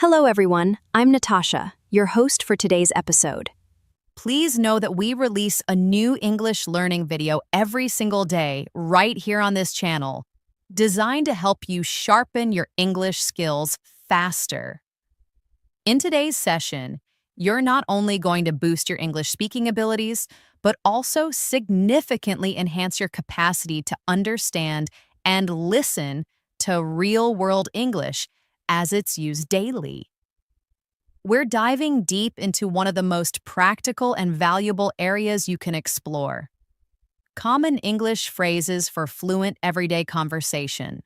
Hello, everyone. I'm Natasha, your host for today's episode. Please know that we release a new English learning video every single day right here on this channel, designed to help you sharpen your English skills faster. In today's session, you're not only going to boost your English speaking abilities, but also significantly enhance your capacity to understand and listen to real-world English as it's used daily. We're diving deep into one of the most practical and valuable areas you can explore: common English phrases for fluent everyday conversation.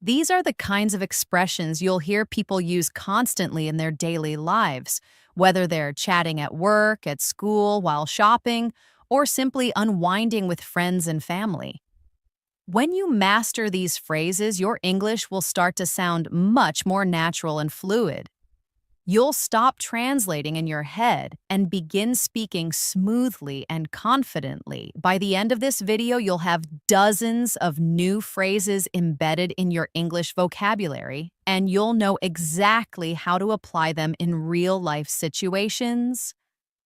These are the kinds of expressions you'll hear people use constantly in their daily lives, whether they're chatting at work, at school, while shopping, or simply unwinding with friends and family. When you master these phrases, your English will start to sound much more natural and fluid. You'll stop translating in your head and begin speaking smoothly and confidently. By the end of this video, you'll have dozens of new phrases embedded in your English vocabulary, and you'll know exactly how to apply them in real-life situations.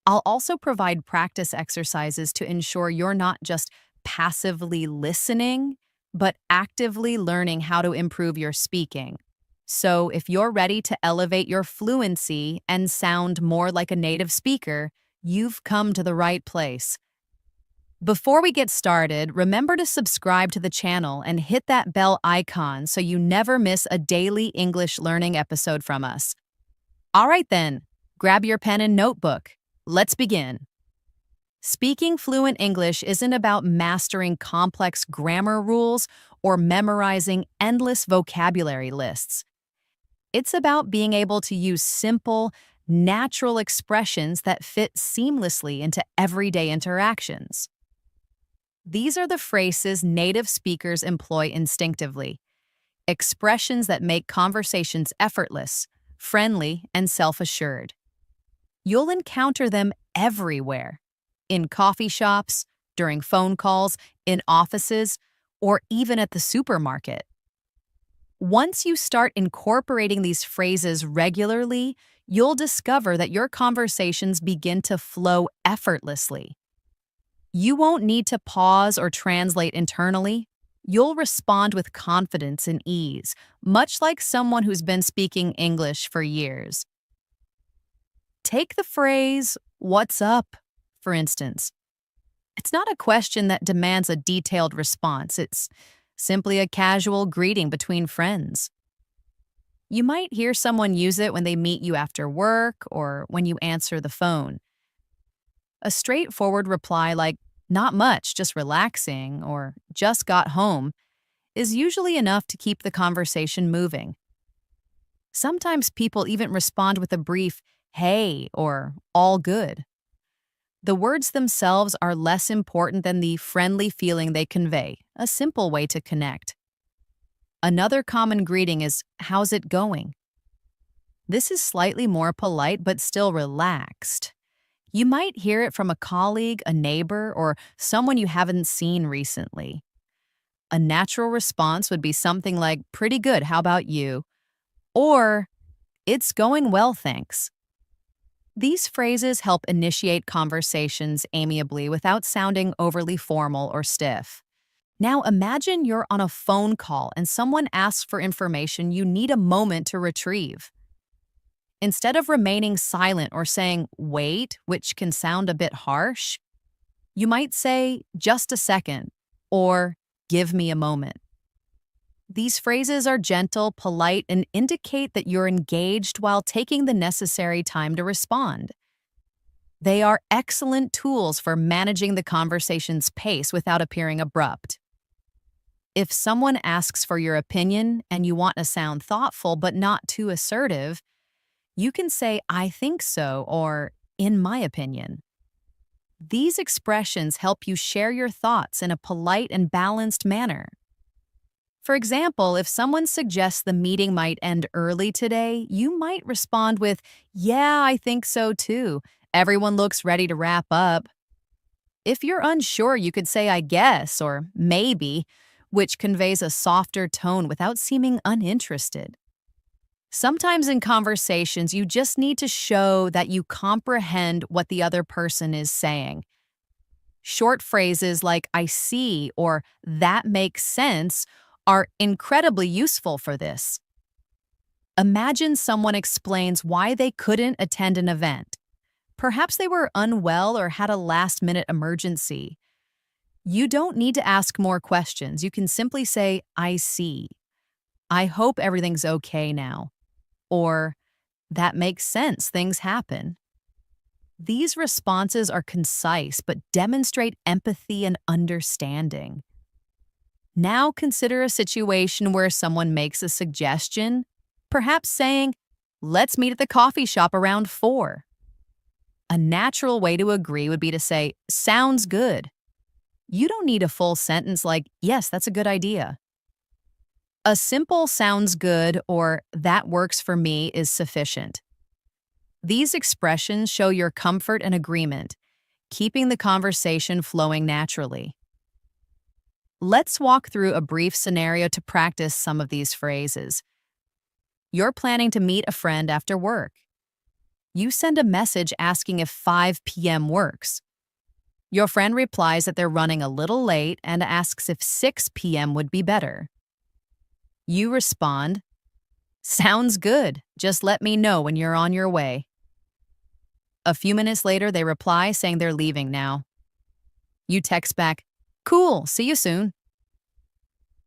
I'll also provide practice exercises to ensure you're not just passively listening, but actively learning how to improve your speaking. So if you're ready to elevate your fluency and sound more like a native speaker, you've come to the right place. Before we get started, remember to subscribe to the channel and hit that bell icon so you never miss a daily English learning episode from us. All right then, grab your pen and notebook. Let's begin. Speaking fluent English isn't about mastering complex grammar rules or memorizing endless vocabulary lists. It's about being able to use simple, natural expressions that fit seamlessly into everyday interactions. These are the phrases native speakers employ instinctively, expressions that make conversations effortless, friendly, and self-assured. You'll encounter them everywhere: in coffee shops, during phone calls, in offices, or even at the supermarket. Once you start incorporating these phrases regularly, you'll discover that your conversations begin to flow effortlessly. You won't need to pause or translate internally. You'll respond with confidence and ease, much like someone who's been speaking English for years. Take the phrase, "What's up?" for instance. It's not a question that demands a detailed response. It's simply a casual greeting between friends. You might hear someone use it when they meet you after work or when you answer the phone. A straightforward reply like, "Not much, just relaxing," or "Just got home," is usually enough to keep the conversation moving. Sometimes people even respond with a brief, "Hey," or "All good." The words themselves are less important than the friendly feeling they convey, a simple way to connect. Another common greeting is, "How's it going?" This is slightly more polite but still relaxed. You might hear it from a colleague, a neighbor, or someone you haven't seen recently. A natural response would be something like, "Pretty good, how about you?" Or, "It's going well, thanks." These phrases help initiate conversations amiably without sounding overly formal or stiff. Now imagine you're on a phone call and someone asks for information you need a moment to retrieve. Instead of remaining silent or saying, "Wait," which can sound a bit harsh, you might say, "Just a second," or "Give me a moment." These phrases are gentle, polite, and indicate that you're engaged while taking the necessary time to respond. They are excellent tools for managing the conversation's pace without appearing abrupt. If someone asks for your opinion and you want to sound thoughtful but not too assertive, you can say, "I think so," or "in my opinion." These expressions help you share your thoughts in a polite and balanced manner. For example, if someone suggests the meeting might end early today, you might respond with, "Yeah, I think so too. Everyone looks ready to wrap up." If you're unsure, you could say, "I guess," or "maybe," which conveys a softer tone without seeming uninterested. Sometimes in conversations, you just need to show that you comprehend what the other person is saying. Short phrases like I see or that makes sense are incredibly useful for this. Imagine someone explains why they couldn't attend an event. Perhaps they were unwell or had a last-minute emergency. You don't need to ask more questions. You can simply say, I see. I hope everything's okay now. Or, that makes sense, things happen. These responses are concise but demonstrate empathy and understanding. Now consider a situation where someone makes a suggestion, perhaps saying, let's meet at the coffee shop around 4. A natural way to agree would be to say, sounds good. You don't need a full sentence like, yes, that's a good idea. A simple sounds good or that works for me is sufficient. These expressions show your comfort and agreement, keeping the conversation flowing naturally. Let's walk through a brief scenario to practice some of these phrases. You're planning to meet a friend after work. You send a message asking if 5 p.m. works. Your friend replies that they're running a little late and asks if 6 p.m. would be better. You respond, sounds good, just let me know when you're on your way. A few minutes later, they reply saying they're leaving now. You text back, cool, see you soon.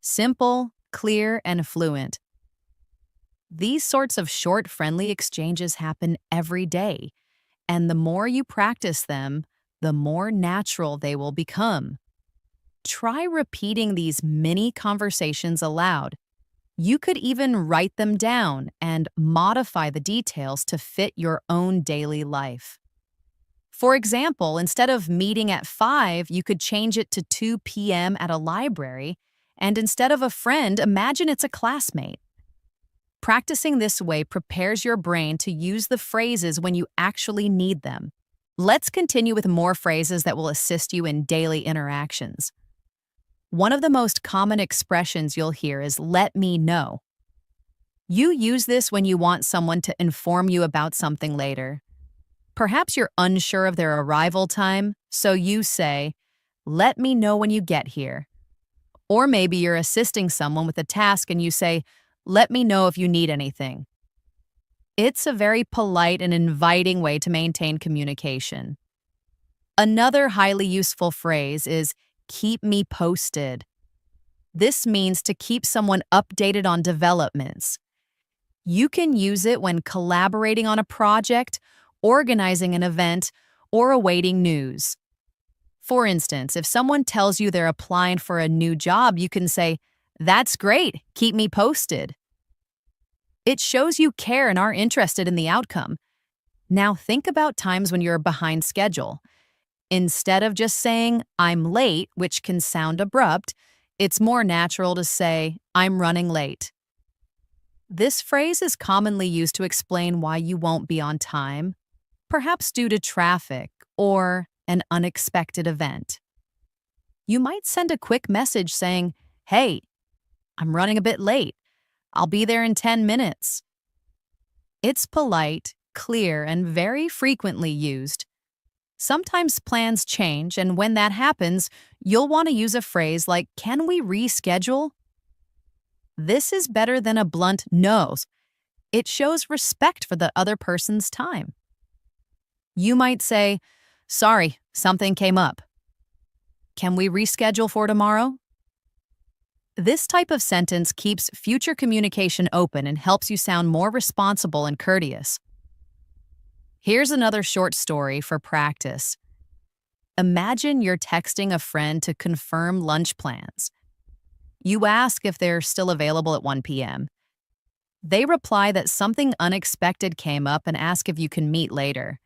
Simple, clear, and fluent. These sorts of short, friendly exchanges happen every day, and the more you practice them, the more natural they will become. Try repeating these mini conversations aloud. You could even write them down and modify the details to fit your own daily life. For example, instead of meeting at 5, you could change it to 2 p.m. at a library, and instead of a friend, imagine it's a classmate. Practicing this way prepares your brain to use the phrases when you actually need them. Let's continue with more phrases that will assist you in daily interactions. One of the most common expressions you'll hear is let me know. You use this when you want someone to inform you about something later. Perhaps you're unsure of their arrival time, so you say, let me know when you get here. Or maybe you're assisting someone with a task and you say, let me know if you need anything. It's a very polite and inviting way to maintain communication. Another highly useful phrase is keep me posted. This means to keep someone updated on developments. You can use it when collaborating on a project, organizing an event, or awaiting news. For instance, if someone tells you they're applying for a new job, you can say, that's great, keep me posted. It shows you care and are interested in the outcome. Now think about times when you're behind schedule. Instead of just saying, I'm late, which can sound abrupt, it's more natural to say, I'm running late. This phrase is commonly used to explain why you won't be on time, perhaps due to traffic or an unexpected event. You might send a quick message saying, hey, I'm running a bit late. I'll be there in 10 minutes. It's polite, clear, and very frequently used. Sometimes plans change, and when that happens, you'll want to use a phrase like, can we reschedule? This is better than a blunt no. It shows respect for the other person's time. You might say, sorry, something came up. Can we reschedule for tomorrow? This type of sentence keeps future communication open and helps you sound more responsible and courteous. Here's another short story for practice. Imagine you're texting a friend to confirm lunch plans. You ask if they're still available at 1 p.m. They reply that something unexpected came up and ask if you can meet later.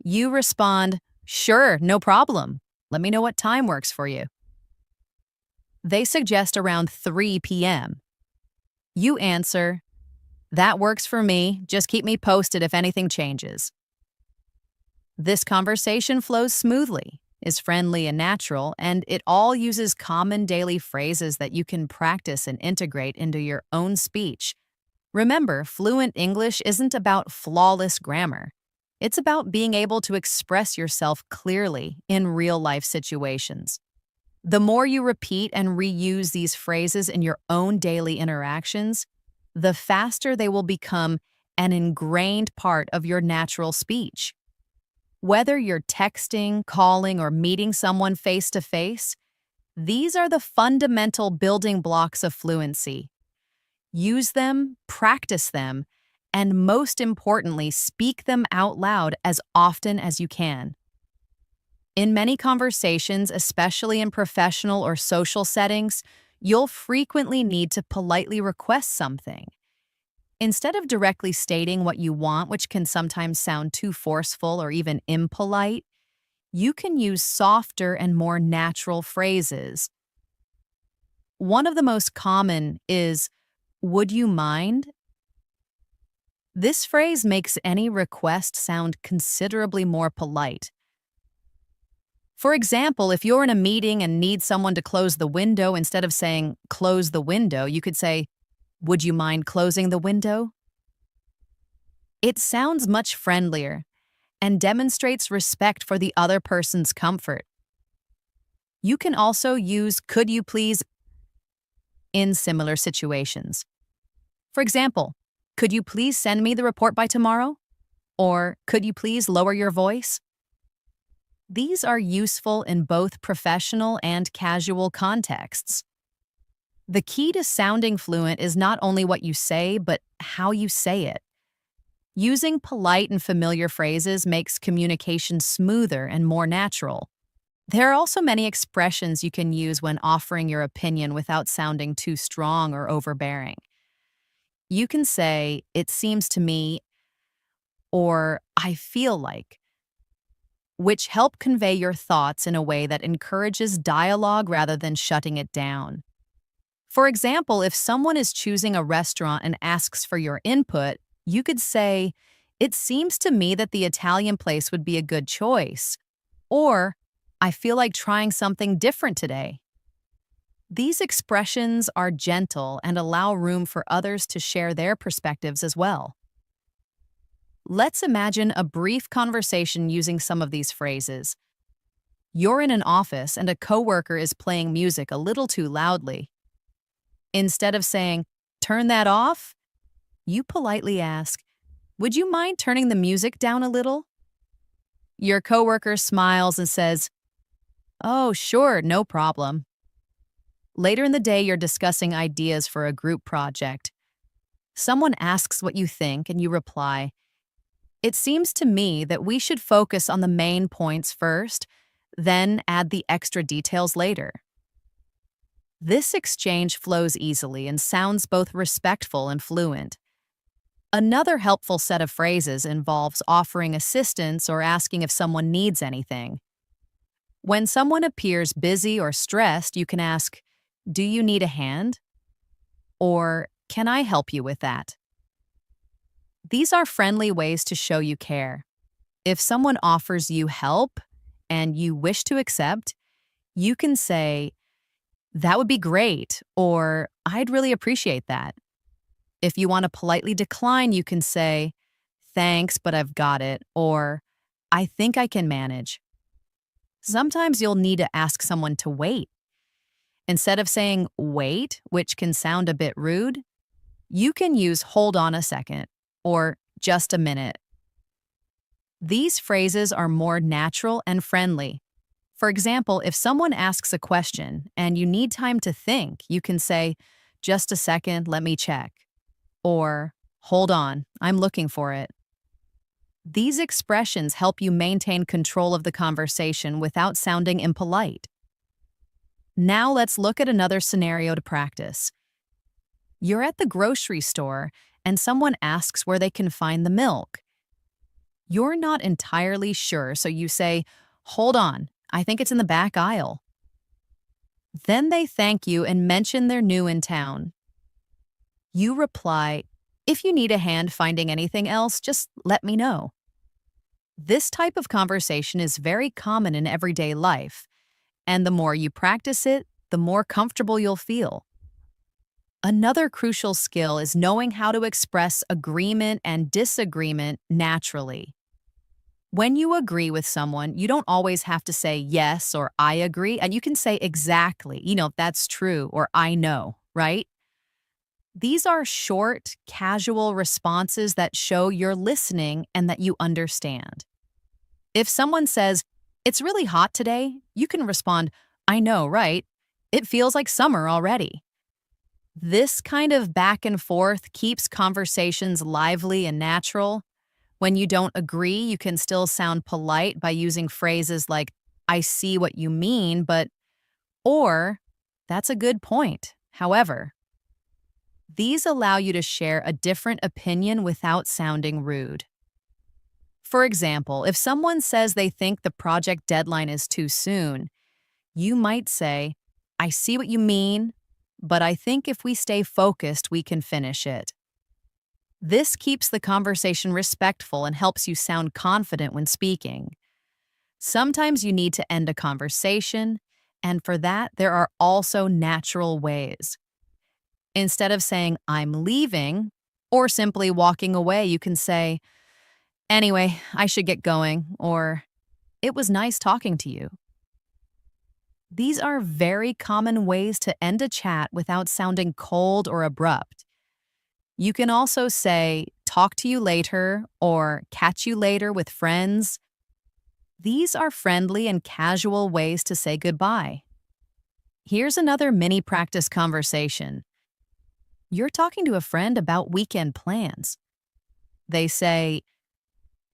You respond, sure, no problem. Let me know what time works for you. They suggest around 3 p.m. You answer, that works for me, just keep me posted if anything changes. This conversation flows smoothly, is friendly and natural, and it all uses common daily phrases that you can practice and integrate into your own speech. Remember, fluent English isn't about flawless grammar. It's about being able to express yourself clearly in real-life situations. The more you repeat and reuse these phrases in your own daily interactions, the faster they will become an ingrained part of your natural speech. Whether you're texting, calling, or meeting someone face to face, these are the fundamental building blocks of fluency. Use them, practice them, and most importantly, speak them out loud as often as you can. In many conversations, especially in professional or social settings, you'll frequently need to politely request something. Instead of directly stating what you want, which can sometimes sound too forceful or even impolite, you can use softer and more natural phrases. One of the most common is, "Would you mind?" This phrase makes any request sound considerably more polite. For example, if you're in a meeting and need someone to close the window, instead of saying, "Close the window," you could say, "Would you mind closing the window?" It sounds much friendlier and demonstrates respect for the other person's comfort. You can also use "could you please" in similar situations. For example, "Could you please send me the report by tomorrow?" Or "Could you please lower your voice?" These are useful in both professional and casual contexts. The key to sounding fluent is not only what you say, but how you say it. Using polite and familiar phrases makes communication smoother and more natural. There are also many expressions you can use when offering your opinion without sounding too strong or overbearing. You can say, "It seems to me," or "I feel like," which help convey your thoughts in a way that encourages dialogue rather than shutting it down. For example, if someone is choosing a restaurant and asks for your input, you could say, "It seems to me that the Italian place would be a good choice," or "I feel like trying something different today." These expressions are gentle and allow room for others to share their perspectives as well. Let's imagine a brief conversation using some of these phrases. You're in an office and a coworker is playing music a little too loudly. Instead of saying, "Turn that off," you politely ask, "Would you mind turning the music down a little?" Your coworker smiles and says, "Oh, sure, no problem." Later in the day, you're discussing ideas for a group project. Someone asks what you think, and you reply, "It seems to me that we should focus on the main points first, then add the extra details later." This exchange flows easily and sounds both respectful and fluent. Another helpful set of phrases involves offering assistance or asking if someone needs anything. When someone appears busy or stressed, you can ask, "Do you need a hand?" Or, "Can I help you with that?" These are friendly ways to show you care. If someone offers you help and you wish to accept, you can say, "That would be great," or "I'd really appreciate that." If you want to politely decline, you can say, "Thanks, but I've got it," or "I think I can manage." Sometimes you'll need to ask someone to wait. Instead of saying "wait," which can sound a bit rude, you can use "hold on a second" or "just a minute." These phrases are more natural and friendly. For example, if someone asks a question and you need time to think, you can say, "Just a second, let me check." Or, "Hold on, I'm looking for it." These expressions help you maintain control of the conversation without sounding impolite. Now let's look at another scenario to practice. You're at the grocery store and someone asks where they can find the milk. You're not entirely sure, so you say, "Hold on, I think it's in the back aisle." Then they thank you and mention they're new in town. You reply, "If you need a hand finding anything else, just let me know." This type of conversation is very common in everyday life, and the more you practice it, the more comfortable you'll feel. Another crucial skill is knowing how to express agreement and disagreement naturally. When you agree with someone, you don't always have to say yes or I agree, and you can say exactly, that's true or I know, right? These are short, casual responses that show you're listening and that you understand. If someone says, "It's really hot today," you can respond, "I know, right? It feels like summer already." This kind of back and forth keeps conversations lively and natural. When you don't agree, you can still sound polite by using phrases like, "I see what you mean, but," or, "That's a good point. However," these allow you to share a different opinion without sounding rude. For example, if someone says they think the project deadline is too soon, you might say, "I see what you mean, but I think if we stay focused, we can finish it." This keeps the conversation respectful and helps you sound confident when speaking. Sometimes you need to end a conversation, and for that, there are also natural ways. Instead of saying, "I'm leaving," or simply walking away, you can say, "Anyway, I should get going," or, "It was nice talking to you." These are very common ways to end a chat without sounding cold or abrupt. You can also say, "Talk to you later," or "Catch you later" with friends. These are friendly and casual ways to say goodbye. Here's another mini practice conversation. You're talking to a friend about weekend plans. They say,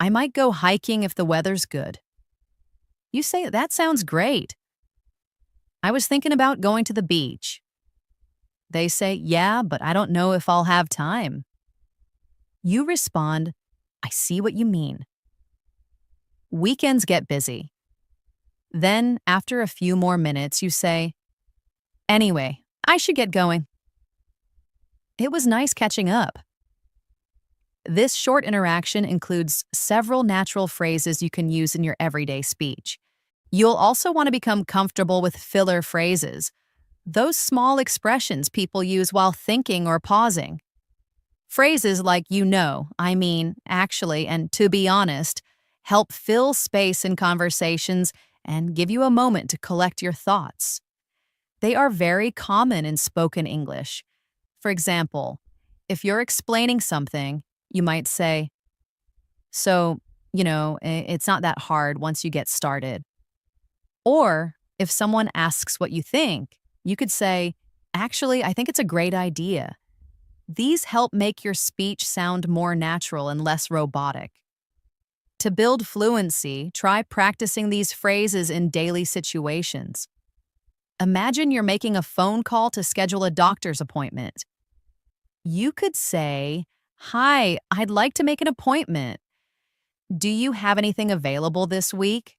"I might go hiking if the weather's good." You say, "That sounds great." "I was thinking about going to the beach." They say, "Yeah, but I don't know if I'll have time." You respond, "I see what you mean." Weekends get busy. Then, after a few more minutes, you say, "Anyway, I should get going. It was nice catching up." This short interaction includes several natural phrases you can use in your everyday speech. You'll also want to become comfortable with filler phrases, those small expressions people use while thinking or pausing. Phrases like "I mean, actually," and "to be honest" help fill space in conversations and give you a moment to collect your thoughts. They are very common in spoken English. For example, if you're explaining something, you might say, "So, it's not that hard once you get started." Or if someone asks what you think, you could say, "Actually, I think it's a great idea." These help make your speech sound more natural and less robotic. To build fluency, try practicing these phrases in daily situations. Imagine you're making a phone call to schedule a doctor's appointment. You could say, "Hi, I'd like to make an appointment. Do you have anything available this week?"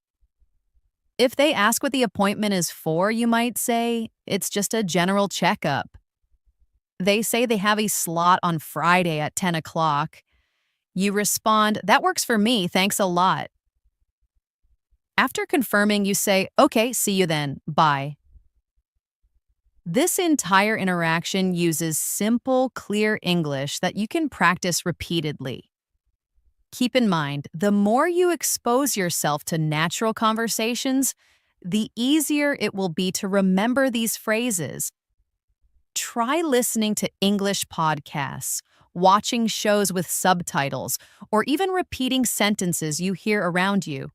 If they ask what the appointment is for, you might say, "It's just a general checkup." They say they have a slot on Friday at 10 o'clock. You respond, "That works for me, thanks a lot." After confirming, you say, "Okay, see you then, bye." This entire interaction uses simple, clear English that you can practice repeatedly. Keep in mind, the more you expose yourself to natural conversations, the easier it will be to remember these phrases. Try listening to English podcasts, watching shows with subtitles, or even repeating sentences you hear around you.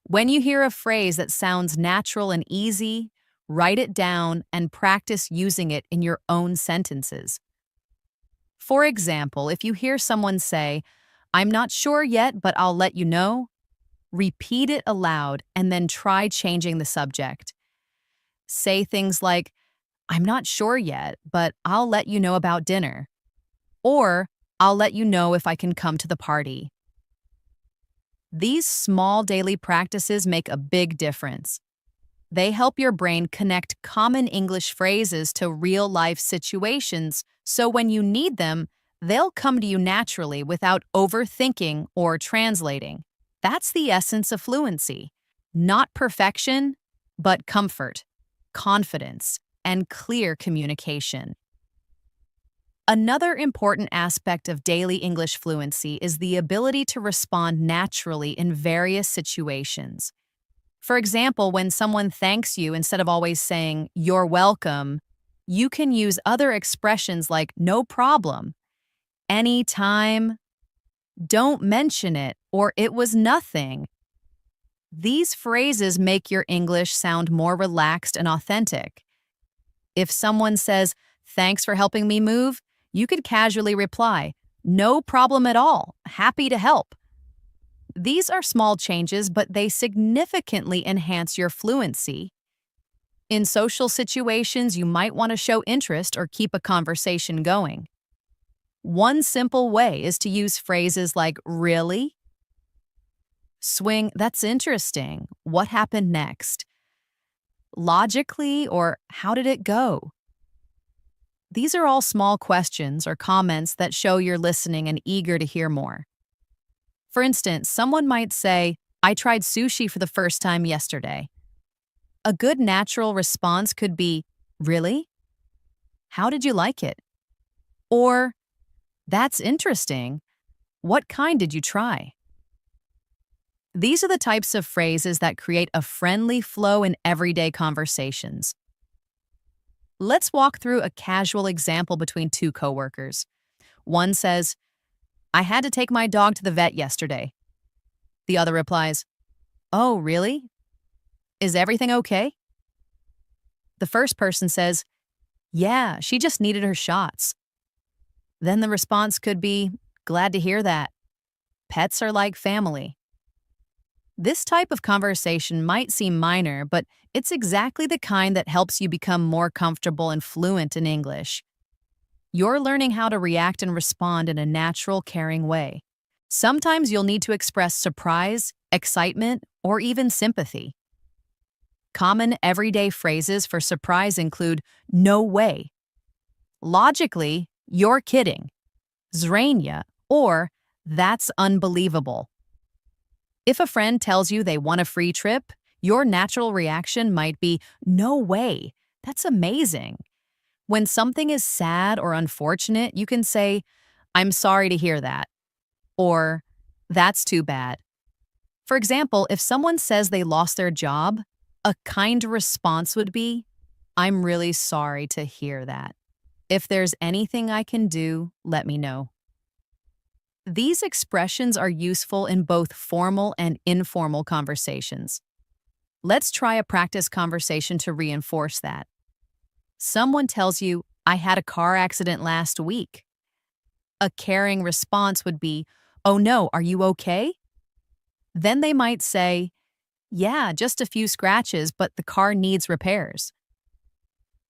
When you hear a phrase that sounds natural and easy, write it down and practice using it in your own sentences. For example, if you hear someone say, "I'm not sure yet, but I'll let you know," repeat it aloud and then try changing the subject. Say things like, "I'm not sure yet, but I'll let you know about dinner," or "I'll let you know if I can come to the party." These small daily practices make a big difference. They help your brain connect common English phrases to real-life situations, so when you need them, they'll come to you naturally without overthinking or translating. That's the essence of fluency. Not perfection, but comfort, confidence, and clear communication. Another important aspect of daily English fluency is the ability to respond naturally in various situations. For example, when someone thanks you, instead of always saying, "You're welcome," you can use other expressions like "no problem," "anytime," "don't mention it," or "it was nothing." These phrases make your English sound more relaxed and authentic. If someone says, "Thanks for helping me move," you could casually reply, "No problem at all, happy to help." These are small changes, but they significantly enhance your fluency. In social situations, you might want to show interest or keep a conversation going. One simple way is to use phrases like "really?" Swing, "That's interesting. What happened next?" Logically, or "How did it go?" These are all small questions or comments that show you're listening and eager to hear more. For instance, someone might say, "I tried sushi for the first time yesterday." A good natural response could be, "Really? How did you like it?" Or, "That's interesting. What kind did you try?" These are the types of phrases that create a friendly flow in everyday conversations. Let's walk through a casual example between two coworkers. One says, "I had to take my dog to the vet yesterday." The other replies, "Oh, really? Is everything okay?" The first person says, "Yeah, she just needed her shots." Then the response could be, "Glad to hear that. Pets are like family." This type of conversation might seem minor, but it's exactly the kind that helps you become more comfortable and fluent in English. You're learning how to react and respond in a natural, caring way. Sometimes you'll need to express surprise, excitement, or even sympathy. Common everyday phrases for surprise include "no way." Logically, "you're kidding," "zrania," or "that's unbelievable." If a friend tells you they want a free trip, your natural reaction might be, "No way, that's amazing." When something is sad or unfortunate, you can say, "I'm sorry to hear that," or "That's too bad." For example, if someone says they lost their job, a kind response would be, "I'm really sorry to hear that. If there's anything I can do, let me know." These expressions are useful in both formal and informal conversations. Let's try a practice conversation to reinforce that. Someone tells you, "I had a car accident last week." A caring response would be, "Oh no, are you okay?" Then they might say, "Yeah, just a few scratches, but the car needs repairs."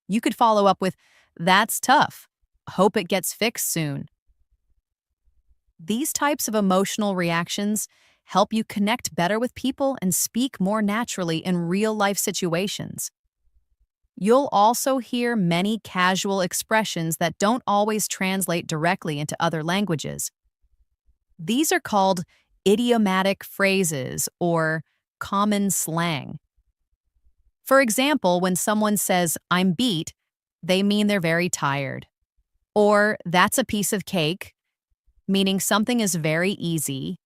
You could follow up with, "That's tough. Hope it gets fixed soon." These types of emotional reactions help you connect better with people and speak more naturally in real-life situations. You'll also hear many casual expressions that don't always translate directly into other languages. These are called idiomatic phrases or common slang. For example, when someone says, "I'm beat," they mean they're very tired. Or, "That's a piece of cake," meaning something is very easy.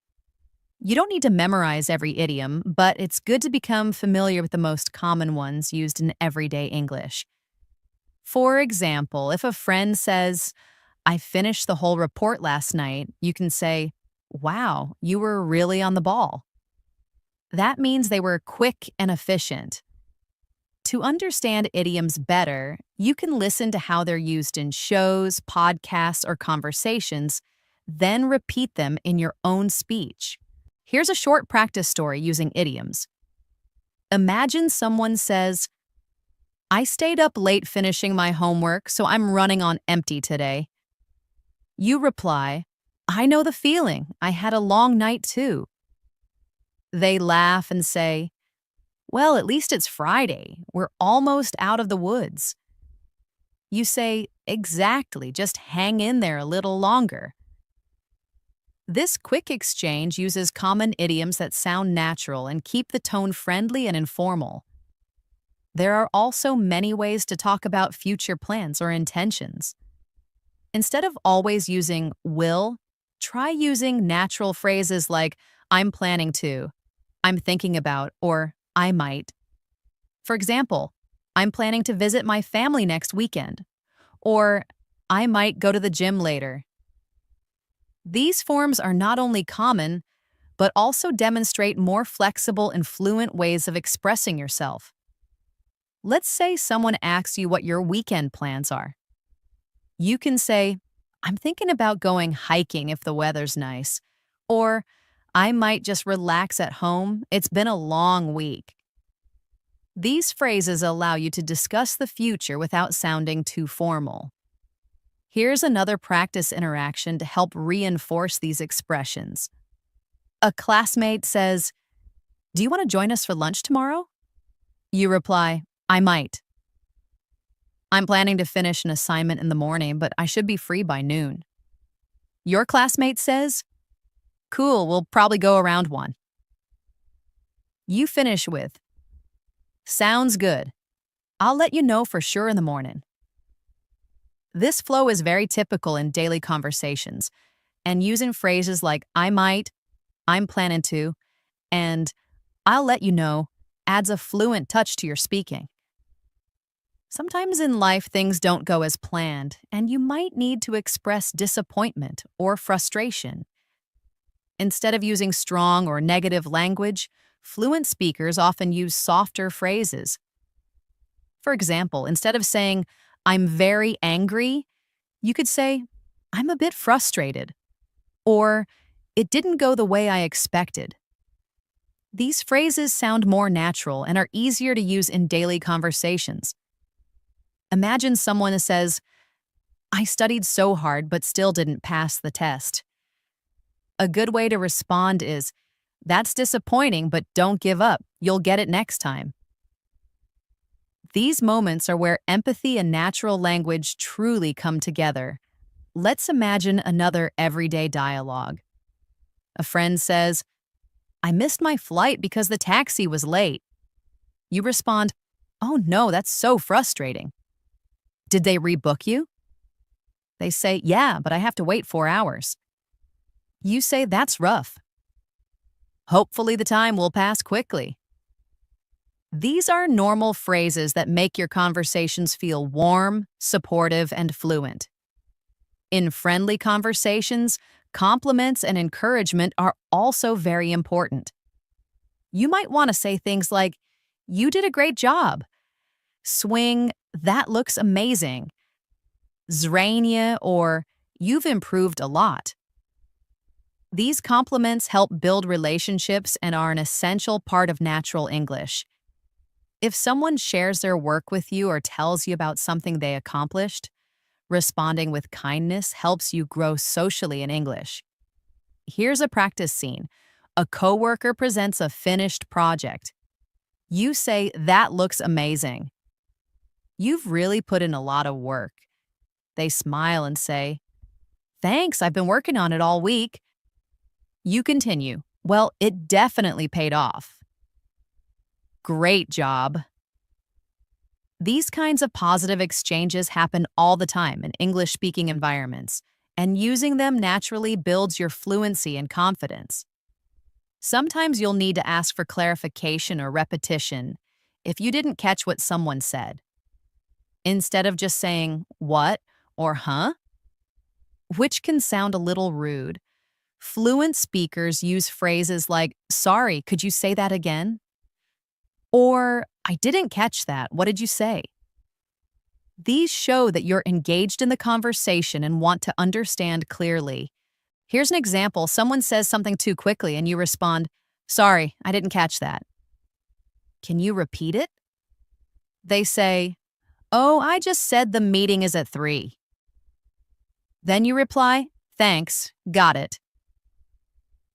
You don't need to memorize every idiom, but it's good to become familiar with the most common ones used in everyday English. For example, if a friend says, "I finished the whole report last night," you can say, "Wow, you were really on the ball." That means they were quick and efficient. To understand idioms better, you can listen to how they're used in shows, podcasts, or conversations, then repeat them in your own speech. Here's a short practice story using idioms. Imagine someone says, "I stayed up late finishing my homework, so I'm running on empty today." You reply, "I know the feeling. I had a long night too." They laugh and say, "Well, at least it's Friday. We're almost out of the woods." You say, "Exactly, just hang in there a little longer." This quick exchange uses common idioms that sound natural and keep the tone friendly and informal. There are also many ways to talk about future plans or intentions. Instead of always using will, try using natural phrases like I'm planning to, I'm thinking about, or I might. For example, I'm planning to visit my family next weekend, or I might go to the gym later. These forms are not only common, but also demonstrate more flexible and fluent ways of expressing yourself. Let's say someone asks you what your weekend plans are. You can say, I'm thinking about going hiking if the weather's nice, or I might just relax at home. It's been a long week. These phrases allow you to discuss the future without sounding too formal. Here's another practice interaction to help reinforce these expressions. A classmate says, do you want to join us for lunch tomorrow? You reply, I might. I'm planning to finish an assignment in the morning, but I should be free by noon. Your classmate says, cool, we'll probably go around 1. You finish with, sounds good. I'll let you know for sure in the morning. This flow is very typical in daily conversations, and using phrases like I might, I'm planning to, and I'll let you know adds a fluent touch to your speaking. Sometimes in life things don't go as planned, and you might need to express disappointment or frustration. Instead of using strong or negative language, fluent speakers often use softer phrases. For example, instead of saying, I'm very angry, you could say, I'm a bit frustrated, or it didn't go the way I expected. These phrases sound more natural and are easier to use in daily conversations. Imagine someone says, I studied so hard but still didn't pass the test. A good way to respond is, that's disappointing, but don't give up. You'll get it next time. These moments are where empathy and natural language truly come together. Let's imagine another everyday dialogue. A friend says, I missed my flight because the taxi was late. You respond, oh no, that's so frustrating. Did they rebook you? They say, yeah, but I have to wait 4 hours. You say, that's rough. Hopefully the time will pass quickly. These are normal phrases that make your conversations feel warm, supportive, and fluent. In friendly conversations, compliments and encouragement are also very important. You might want to say things like, you did a great job. Swing, that looks amazing. Zrania, or you've improved a lot. These compliments help build relationships and are an essential part of natural English. If someone shares their work with you or tells you about something they accomplished, responding with kindness helps you grow socially in English. Here's a practice scene. A coworker presents a finished project. You say, that looks amazing. You've really put in a lot of work. They smile and say, thanks, I've been working on it all week. You continue, well, it definitely paid off. Great job. These kinds of positive exchanges happen all the time in English-speaking environments, and using them naturally builds your fluency and confidence. Sometimes you'll need to ask for clarification or repetition if you didn't catch what someone said. Instead of just saying, what, or huh, which can sound a little rude, fluent speakers use phrases like, sorry, could you say that again? Or, I didn't catch that, what did you say? These show that you're engaged in the conversation and want to understand clearly. Here's an example. Someone says something too quickly and you respond, sorry, I didn't catch that. Can you repeat it? They say, oh, I just said the meeting is at 3. Then you reply, thanks, got it.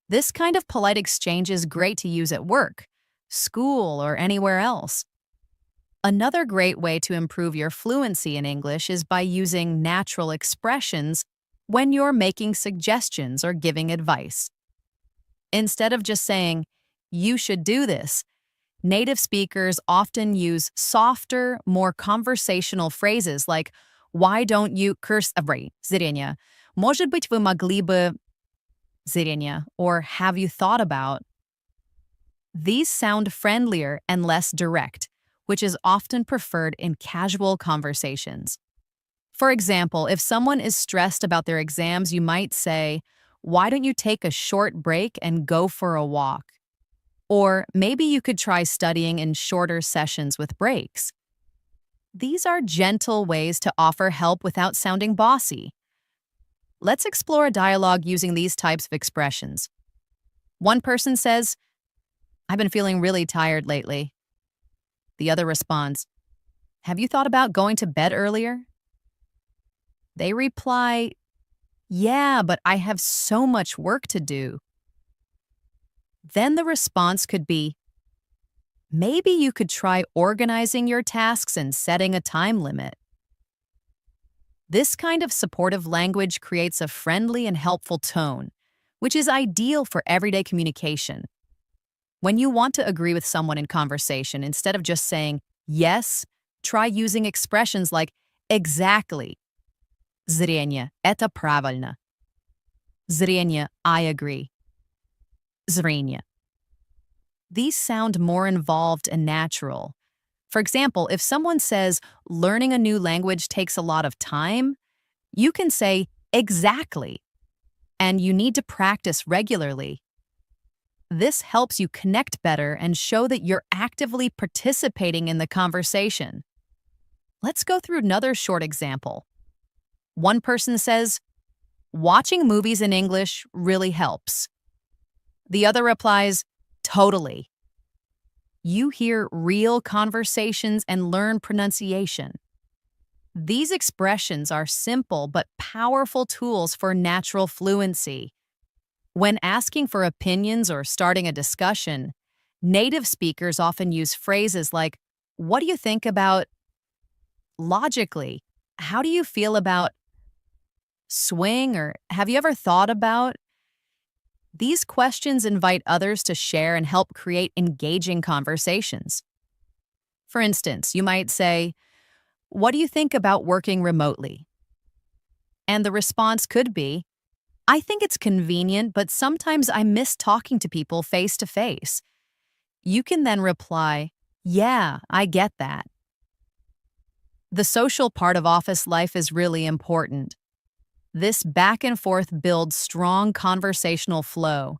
This kind of polite exchange is great to use at work, school, or anywhere else. Another great way to improve your fluency in English is by using natural expressions when you're making suggestions or giving advice. Instead of just saying, you should do this, native speakers often use softer, more conversational phrases like, Why don't you зрение. Может быть, вы могли бы зрение, or have you thought about? These sound friendlier and less direct, which is often preferred in casual conversations. For example, if someone is stressed about their exams, you might say, "Why don't you take a short break and go for a walk?" Or maybe you could try studying in shorter sessions with breaks. These are gentle ways to offer help without sounding bossy. Let's explore a dialogue using these types of expressions. One person says, "I've been feeling really tired lately." The other responds, "Have you thought about going to bed earlier?" They reply, "Yeah, but I have so much work to do." Then the response could be, "Maybe you could try organizing your tasks and setting a time limit." This kind of supportive language creates a friendly and helpful tone, which is ideal for everyday communication. When you want to agree with someone in conversation, instead of just saying yes, try using expressions like exactly. Зрение – это правильно. Зрение – I agree. Зрение. These sound more involved and natural. For example, if someone says learning a new language takes a lot of time, you can say exactly, and you need to practice regularly. This helps you connect better and show that you're actively participating in the conversation. Let's go through another short example. One person says, "Watching movies in English really helps." The other replies, "Totally." You hear real conversations and learn pronunciation. These expressions are simple but powerful tools for natural fluency. When asking for opinions or starting a discussion, native speakers often use phrases like, "What do you think about?" Logically, "How do you feel about?" Swing, or "Have you ever thought about?" These questions invite others to share and help create engaging conversations. For instance, you might say, "What do you think about working remotely?" And the response could be, "I think it's convenient, but sometimes I miss talking to people face to face." You can then reply, "Yeah, I get that." The social part of office life is really important. This back and forth builds strong conversational flow.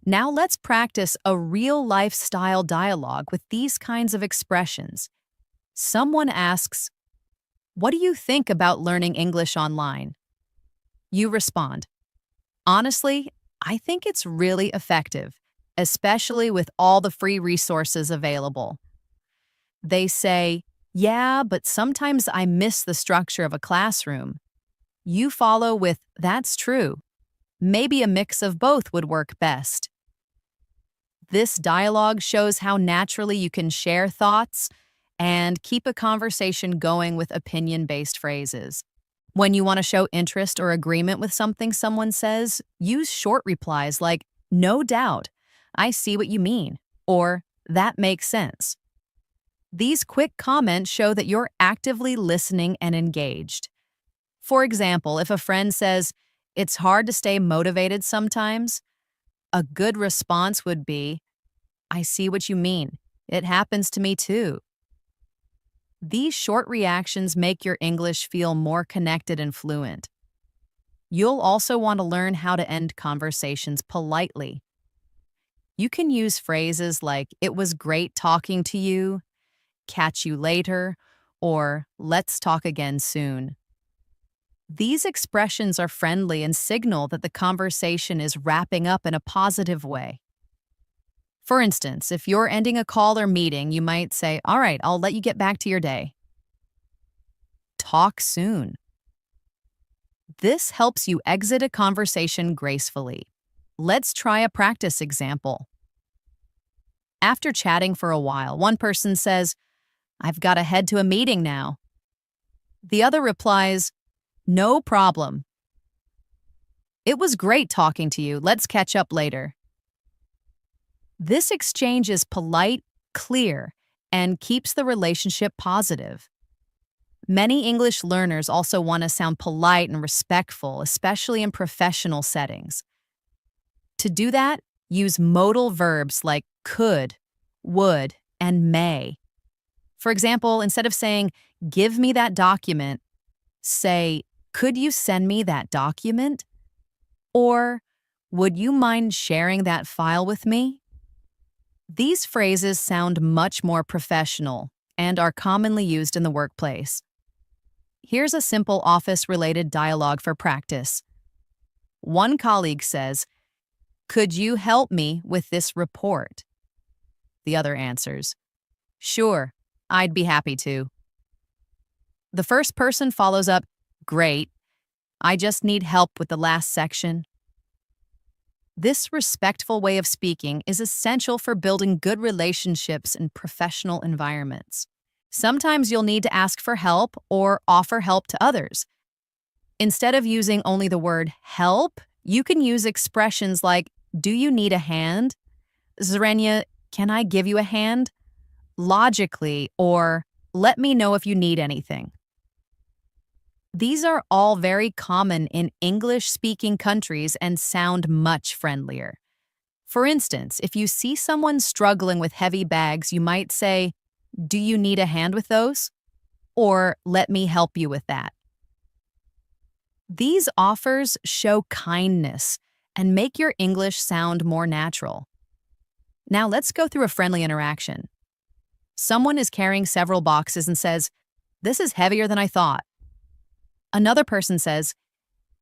Now let's practice a real lifestyle dialogue with these kinds of expressions. Someone asks, "What do you think about learning English online?" You respond, "Honestly, I think it's really effective, especially with all the free resources available." They say, "Yeah, but sometimes I miss the structure of a classroom." You follow with, "That's true. Maybe a mix of both would work best." This dialogue shows how naturally you can share thoughts and keep a conversation going with opinion-based phrases. When you want to show interest or agreement with something someone says, use short replies like, "No doubt, I see what you mean," or "That makes sense." These quick comments show that you're actively listening and engaged. For example, if a friend says, "It's hard to stay motivated sometimes," a good response would be, "I see what you mean. It happens to me too." These short reactions make your English feel more connected and fluent. You'll also want to learn how to end conversations politely. You can use phrases like, "It was great talking to you," "Catch you later," or "Let's talk again soon." These expressions are friendly and signal that the conversation is wrapping up in a positive way. For instance, if you're ending a call or meeting, you might say, "All right, I'll let you get back to your day." Talk soon. This helps you exit a conversation gracefully. Let's try a practice example. After chatting for a while, one person says, "I've got to head to a meeting now." The other replies, "No problem. It was great talking to you. Let's catch up later." This exchange is polite, clear, and keeps the relationship positive. Many English learners also want to sound polite and respectful, especially in professional settings. To do that, use modal verbs like could, would, and may. For example, instead of saying, give me that document, say, could you send me that document? Or, would you mind sharing that file with me? These phrases sound much more professional and are commonly used in the workplace. Here's a simple office-related dialogue for practice. One colleague says, could you help me with this report? The other answers, sure, I'd be happy to. The first person follows up, great, I just need help with the last section. This respectful way of speaking is essential for building good relationships in professional environments. Sometimes you'll need to ask for help or offer help to others. Instead of using only the word help, you can use expressions like, do you need a hand? Zrenya, can I give you a hand? Logically, or let me know if you need anything. These are all very common in English-speaking countries and sound much friendlier. For instance, if you see someone struggling with heavy bags, you might say, do you need a hand with those? Or let me help you with that. These offers show kindness and make your English sound more natural. Now let's go through a friendly interaction. Someone is carrying several boxes and says, this is heavier than I thought. Another person says,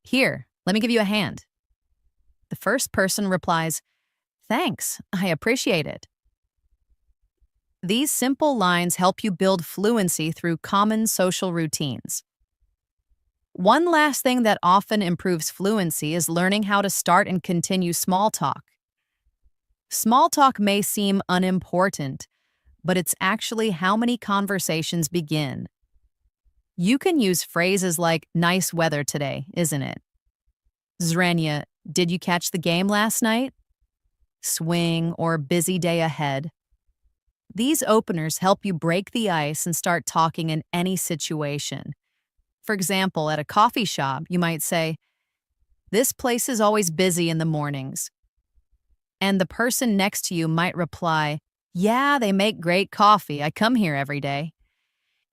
here, let me give you a hand. The first person replies, thanks, I appreciate it. These simple lines help you build fluency through common social routines. One last thing that often improves fluency is learning how to start and continue small talk. Small talk may seem unimportant, but it's actually how many conversations begin. You can use phrases like, nice weather today, isn't it? Zrenya, did you catch the game last night? Swing or busy day ahead. These openers help you break the ice and start talking in any situation. For example, at a coffee shop, you might say, this place is always busy in the mornings. And the person next to you might reply, yeah, they make great coffee. I come here every day.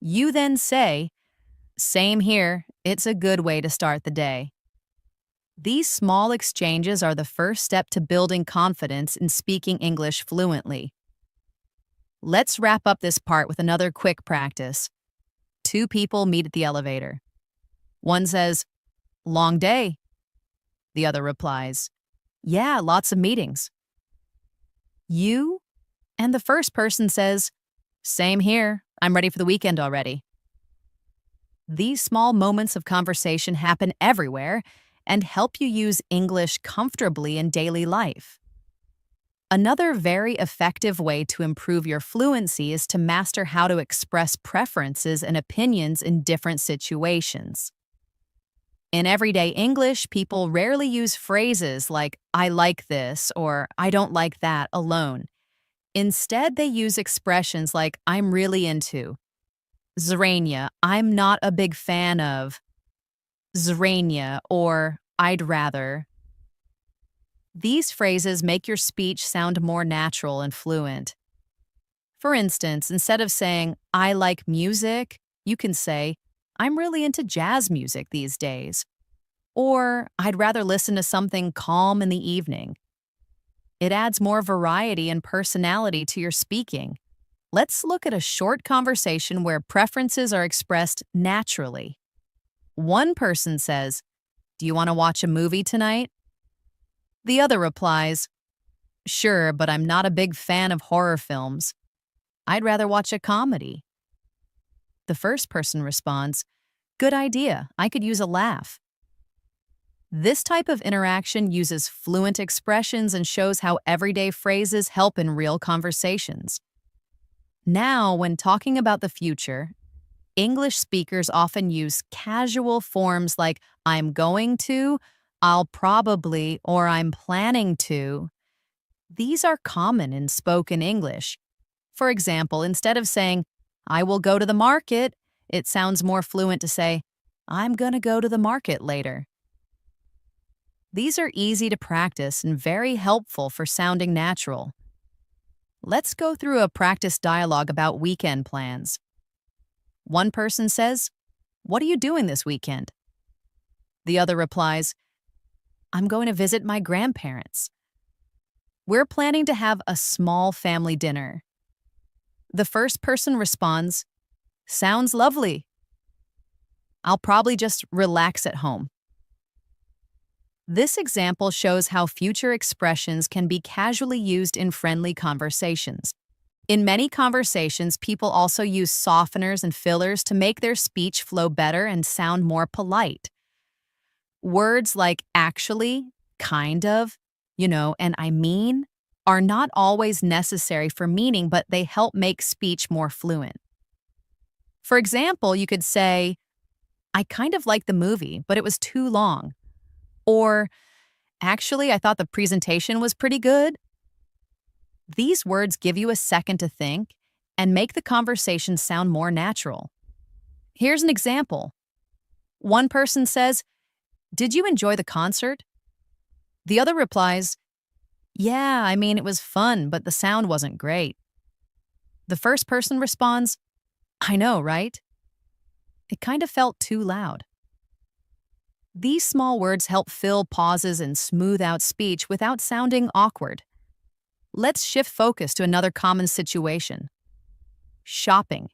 You then say, same here. It's a good way to start the day. These small exchanges are the first step to building confidence in speaking English fluently. Let's wrap up this part with another quick practice. Two people meet at the elevator. One says, long day. The other replies, yeah, lots of meetings. You? And the first person says, same here. I'm ready for the weekend already. These small moments of conversation happen everywhere and help you use English comfortably in daily life. Another very effective way to improve your fluency is to master how to express preferences and opinions in different situations. In everyday English, people rarely use phrases like, I like this or I don't like that alone. Instead, they use expressions like, I'm really into. Zrenya, I'm not a big fan of. Zrenya, or I'd rather. These phrases make your speech sound more natural and fluent. For instance, instead of saying, I like music, you can say, I'm really into jazz music these days. Or, I'd rather listen to something calm in the evening. It adds more variety and personality to your speaking. Let's look at a short conversation where preferences are expressed naturally. One person says, do you want to watch a movie tonight? The other replies, sure, but I'm not a big fan of horror films. I'd rather watch a comedy. The first person responds, good idea, I could use a laugh. This type of interaction uses fluent expressions and shows how everyday phrases help in real conversations. Now, when talking about the future, English speakers often use casual forms like I'm going to, I'll probably, or I'm planning to. These are common in spoken English. For example, instead of saying, I will go to the market, It sounds more fluent to say, I'm gonna go to the market later. These are easy to practice and very helpful for sounding natural. Let's go through a practice dialogue about weekend plans. One person says, "What are you doing this weekend?" The other replies, "I'm going to visit my grandparents. We're planning to have a small family dinner." The first person responds, "Sounds lovely. I'll probably just relax at home." This example shows how future expressions can be casually used in friendly conversations. In many conversations, people also use softeners and fillers to make their speech flow better and sound more polite. Words like actually, kind of, and I mean are not always necessary for meaning, but they help make speech more fluent. For example, you could say, "I kind of liked the movie, but it was too long." Or, "Actually, I thought the presentation was pretty good." These words give you a second to think and make the conversation sound more natural. Here's an example. One person says, "Did you enjoy the concert?" The other replies, "Yeah, I mean, it was fun, but the sound wasn't great." The first person responds, "I know, right? It kind of felt too loud." These small words help fill pauses and smooth out speech without sounding awkward. Let's shift focus to another common situation. Shopping.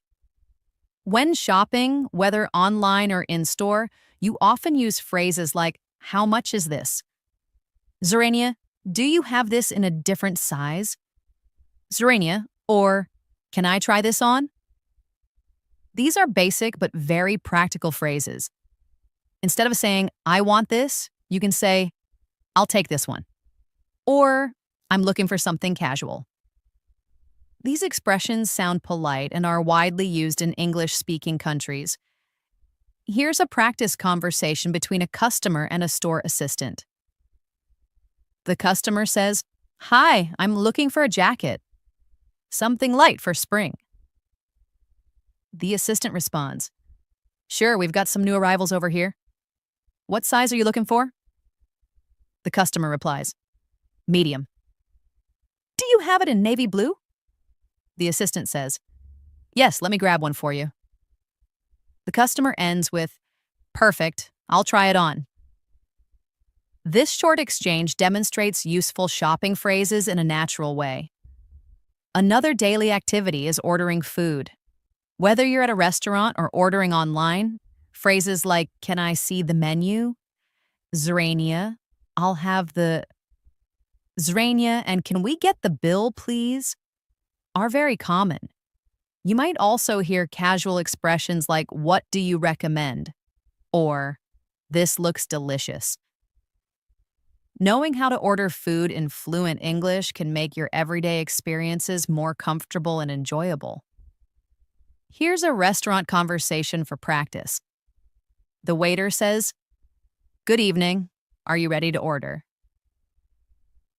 When shopping, whether online or in-store, you often use phrases like, "How much is this?" "Zarania, do you have this in a different size?" "Zarania," or "Can I try this on?" These are basic but very practical phrases. Instead of saying, "I want this," you can say, "I'll take this one." Or, "I'm looking for something casual." These expressions sound polite and are widely used in English-speaking countries. Here's a practice conversation between a customer and a store assistant. The customer says, "Hi, I'm looking for a jacket. Something light for spring." The assistant responds, "Sure, we've got some new arrivals over here. What size are you looking for?" The customer replies, "Medium." "Do you have it in navy blue?" The assistant says, "Yes, let me grab one for you." The customer ends with, "Perfect, I'll try it on." This short exchange demonstrates useful shopping phrases in a natural way. Another daily activity is ordering food. Whether you're at a restaurant or ordering online, phrases like, "Can I see the menu?" "Zarania, I'll have the..." "Zarania, and can we get the bill, please?" are very common. You might also hear casual expressions like, "What do you recommend?" or "This looks delicious." Knowing how to order food in fluent English can make your everyday experiences more comfortable and enjoyable. Here's a restaurant conversation for practice. The waiter says, "Good evening. Are you ready to order?"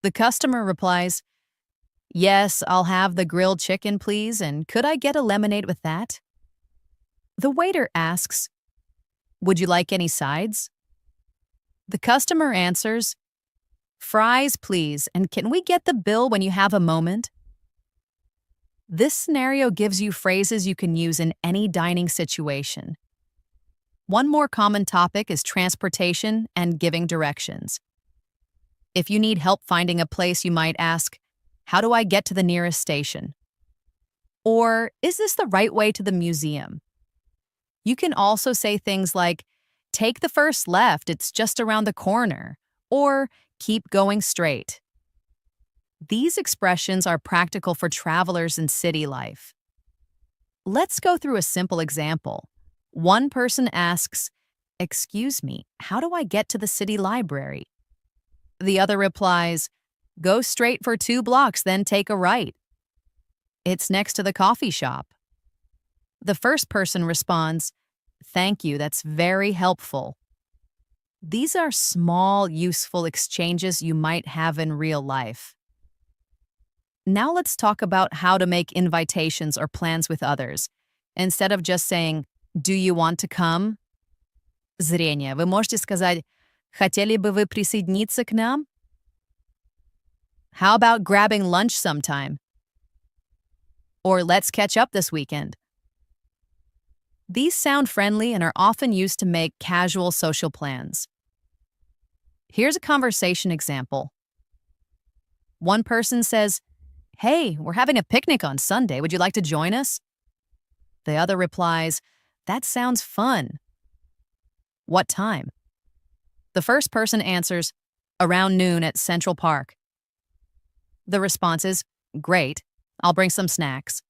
The customer replies, "Yes, I'll have the grilled chicken, please, and could I get a lemonade with that?" The waiter asks, "Would you like any sides?" The customer answers, "Fries, please, and can we get the bill when you have a moment?" This scenario gives you phrases you can use in any dining situation. One more common topic is transportation and giving directions. If you need help finding a place, you might ask, "How do I get to the nearest station?" Or, "Is this the right way to the museum?" You can also say things like, "Take the first left, it's just around the corner," or "Keep going straight." These expressions are practical for travelers in city life. Let's go through a simple example. One person asks, "Excuse me, how do I get to the city library?" The other replies, "Go straight for 2 blocks, then take a right. It's next to the coffee shop." The first person responds, "Thank you, that's very helpful." These are small, useful exchanges you might have in real life. Now let's talk about how to make invitations or plans with others. Instead of just saying, Do you want to come? Зрение. Вы можете сказать, хотели бы вы присоединиться к нам? How about grabbing lunch sometime? Or let's catch up this weekend. These sound friendly and are often used to make casual social plans. Here's a conversation example. One person says, "Hey, we're having a picnic on Sunday. Would you like to join us?" The other replies, "That sounds fun." What time? The first person answers, "Around noon at Central Park." The response is, "Great, I'll bring some snacks."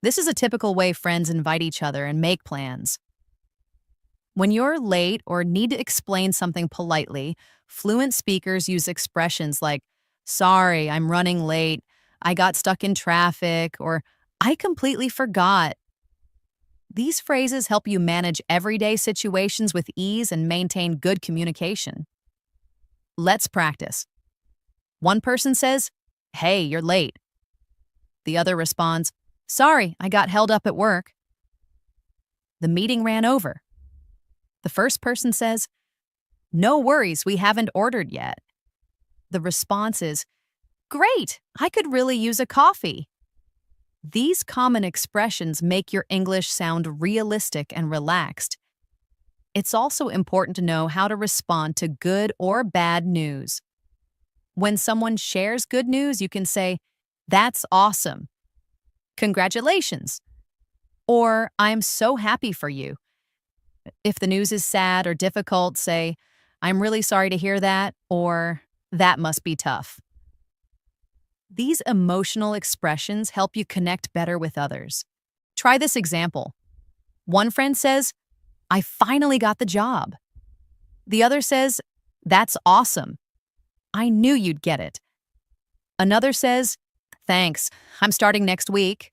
This is a typical way friends invite each other and make plans. When you're late or need to explain something politely, fluent speakers use expressions like, "Sorry, I'm running late," "I got stuck in traffic," or "I completely forgot." These phrases help you manage everyday situations with ease and maintain good communication. Let's practice. One person says, "Hey, you're late." The other responds, "Sorry, I got held up at work." The meeting ran over. The first person says, "No worries, we haven't ordered yet." The response is, "Great, I could really use a coffee." These common expressions make your English sound realistic and relaxed. It's also important to know how to respond to good or bad news. When someone shares good news, you can say, "That's awesome," "Congratulations," or "I'm so happy for you." If the news is sad or difficult, say, "I'm really sorry to hear that," or "That must be tough." These emotional expressions help you connect better with others. Try this example. One friend says, "I finally got the job." The other says, "That's awesome. I knew you'd get it." Another says, "Thanks, I'm starting next week."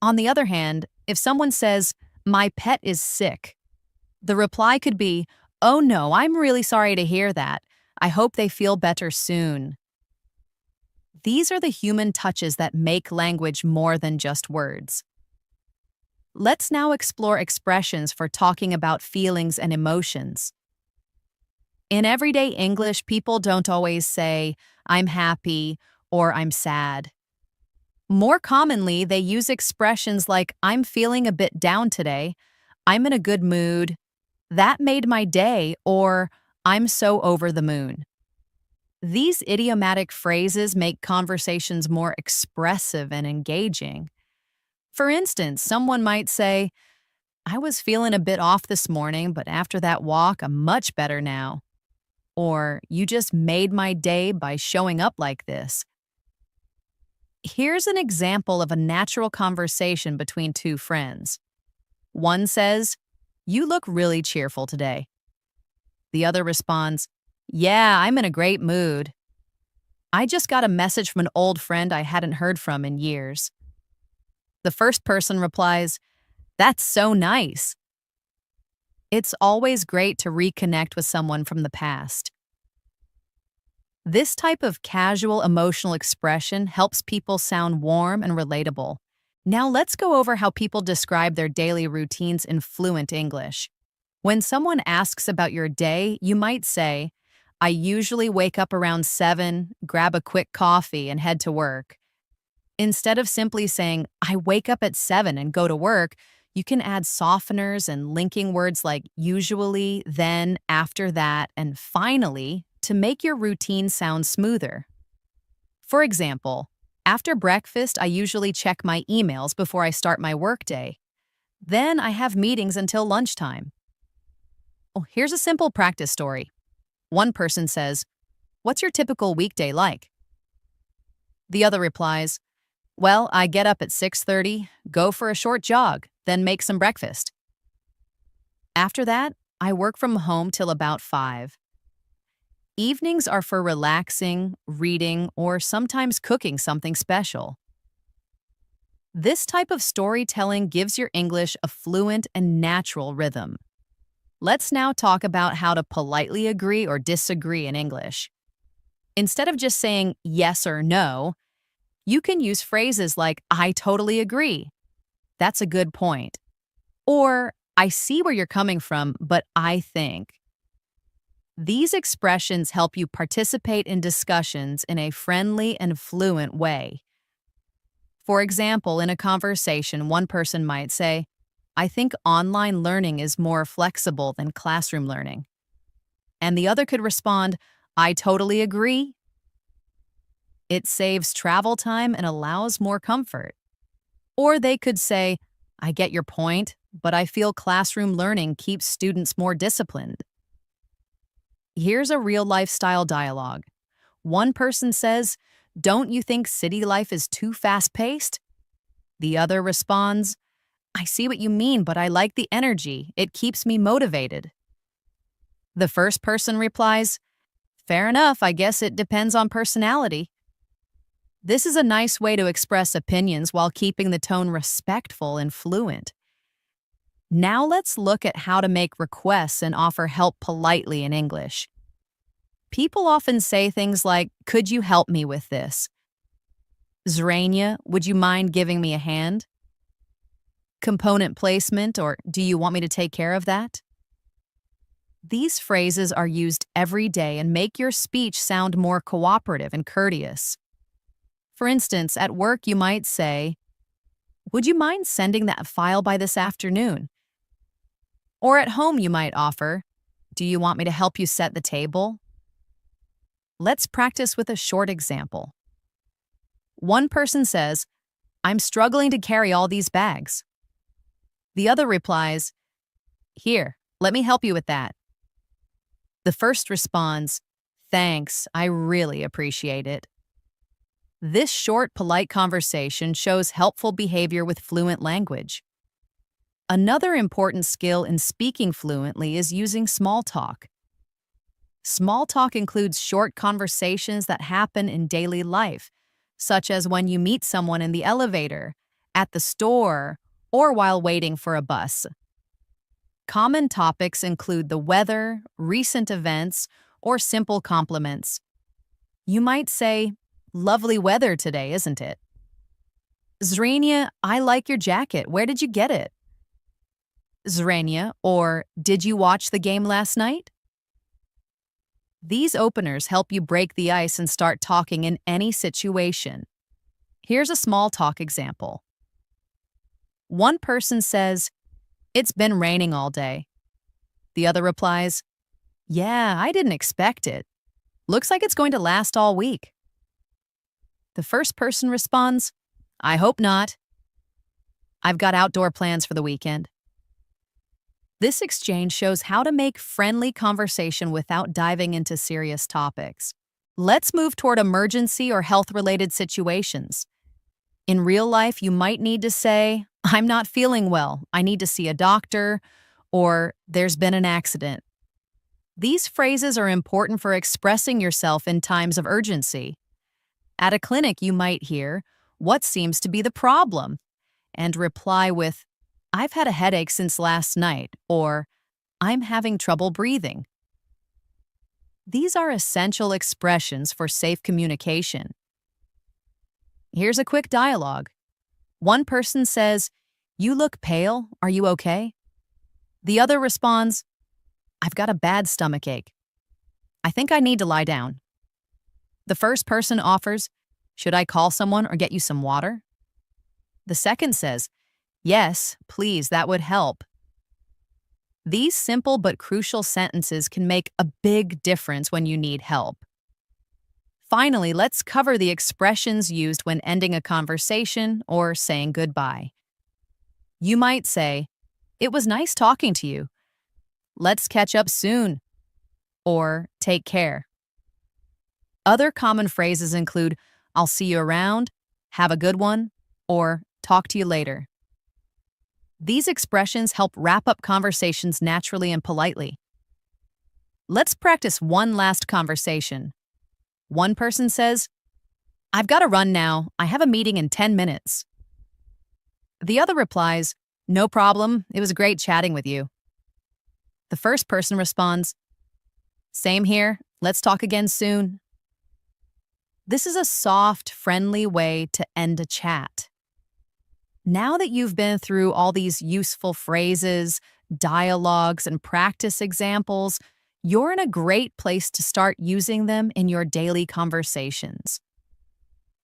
On the other hand, if someone says, "My pet is sick," the reply could be, "Oh no, I'm really sorry to hear that. I hope they feel better soon." These are the human touches that make language more than just words. Let's now explore expressions for talking about feelings and emotions. In everyday English, people don't always say, "I'm happy" or "I'm sad." More commonly, they use expressions like, "I'm feeling a bit down today," "I'm in a good mood," "That made my day," or "I'm so over the moon." These idiomatic phrases make conversations more expressive and engaging. For instance, someone might say, "I was feeling a bit off this morning, but after that walk, I'm much better now." Or, "You just made my day by showing up like this." Here's an example of a natural conversation between two friends. One says, "You look really cheerful today." The other responds, "Yeah, I'm in a great mood. I just got a message from an old friend I hadn't heard from in years." The first person replies, "That's so nice." It's always great to reconnect with someone from the past. This type of casual emotional expression helps people sound warm and relatable. Now let's go over how people describe their daily routines in fluent English. When someone asks about your day, you might say, "I usually wake up around 7, grab a quick coffee, and head to work." Instead of simply saying, "I wake up at 7 and go to work," you can add softeners and linking words like usually, then, after that, and finally to make your routine sound smoother. For example, after breakfast, I usually check my emails before I start my workday. Then I have meetings until lunchtime. Oh, here's a simple practice story. One person says, "What's your typical weekday like?" The other replies, "Well, I get up at 6:30, go for a short jog, then make some breakfast. After that, I work from home till about 5. Evenings are for relaxing, reading, or sometimes cooking something special." This type of storytelling gives your English a fluent and natural rhythm. Let's now talk about how to politely agree or disagree in English. Instead of just saying yes or no, you can use phrases like, "I totally agree." "That's a good point." Or, I see where you're coming from, but I think. These expressions help you participate in discussions in a friendly and fluent way. For example, in a conversation, one person might say, I think online learning is more flexible than classroom learning. And the other could respond, I totally agree. It saves travel time and allows more comfort. Or they could say, I get your point, but I feel classroom learning keeps students more disciplined. Here's a real lifestyle dialogue. One person says, don't you think city life is too fast-paced? The other responds, I see what you mean, but I like the energy. It keeps me motivated. The first person replies, fair enough, I guess it depends on personality. This is a nice way to express opinions while keeping the tone respectful and fluent. Now let's look at how to make requests and offer help politely in English. People often say things like, could you help me with this? Zrania, would you mind giving me a hand? Component placement, or do you want me to take care of that? These phrases are used every day and make your speech sound more cooperative and courteous. For instance, at work you might say, would you mind sending that file by this afternoon? Or at home you might offer, do you want me to help you set the table? Let's practice with a short example. One person says, I'm struggling to carry all these bags. The other replies, here, let me help you with that. The first responds, thanks, I really appreciate it. This short, polite conversation shows helpful behavior with fluent language. Another important skill in speaking fluently is using small talk. Small talk includes short conversations that happen in daily life, such as when you meet someone in the elevator, at the store, or while waiting for a bus. Common topics include the weather, recent events, or simple compliments. You might say, lovely weather today, isn't it? Zrania, I like your jacket. Where did you get it? Zrania, or did you watch the game last night? These openers help you break the ice and start talking in any situation. Here's a small talk example. One person says, it's been raining all day. The other replies, yeah, I didn't expect it. Looks like it's going to last all week. The first person responds, I hope not. I've got outdoor plans for the weekend. This exchange shows how to make friendly conversation without diving into serious topics. Let's move toward emergency or health-related situations. In real life, you might need to say, I'm not feeling well, I need to see a doctor, or there's been an accident. These phrases are important for expressing yourself in times of urgency. At a clinic, you might hear, what seems to be the problem? And reply with, I've had a headache since last night, or I'm having trouble breathing. These are essential expressions for safe communication. Here's a quick dialogue. One person says, you look pale, are you okay? The other responds, I've got a bad stomachache. I think I need to lie down. The first person offers, should I call someone or get you some water? The second says, yes, please, that would help. These simple but crucial sentences can make a big difference when you need help. Finally, let's cover the expressions used when ending a conversation or saying goodbye. You might say, it was nice talking to you. Let's catch up soon. Or take care. Other common phrases include, I'll see you around, have a good one, or talk to you later. These expressions help wrap up conversations naturally and politely. Let's practice one last conversation. One person says, I've got to run now. I have a meeting in 10 minutes. The other replies, no problem. It was great chatting with you. The first person responds, same here. Let's talk again soon. This is a soft, friendly way to end a chat. Now that you've been through all these useful phrases, dialogues, and practice examples, you're in a great place to start using them in your daily conversations.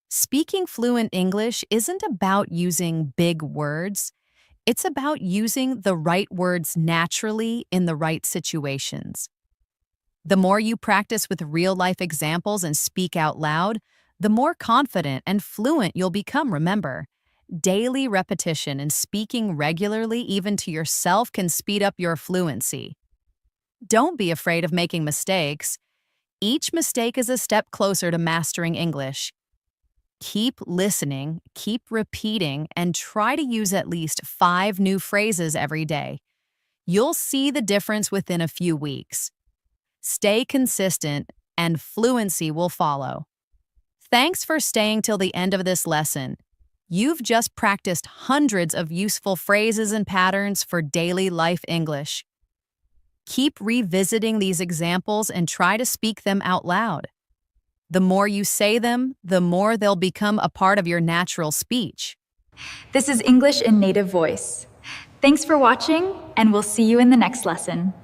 Speaking fluent English isn't about using big words. It's about using the right words naturally in the right situations. The more you practice with real-life examples and speak out loud, the more confident and fluent you'll become, remember. Daily repetition and speaking regularly, even to yourself, can speed up your fluency. Don't be afraid of making mistakes. Each mistake is a step closer to mastering English. Keep listening, keep repeating, and try to use at least 5 new phrases every day. You'll see the difference within a few weeks. Stay consistent, and fluency will follow. Thanks for staying till the end of this lesson. You've just practiced hundreds of useful phrases and patterns for daily life English. Keep revisiting these examples and try to speak them out loud. The more you say them, the more they'll become a part of your natural speech. This is English in Native Voice. Thanks for watching, and we'll see you in the next lesson.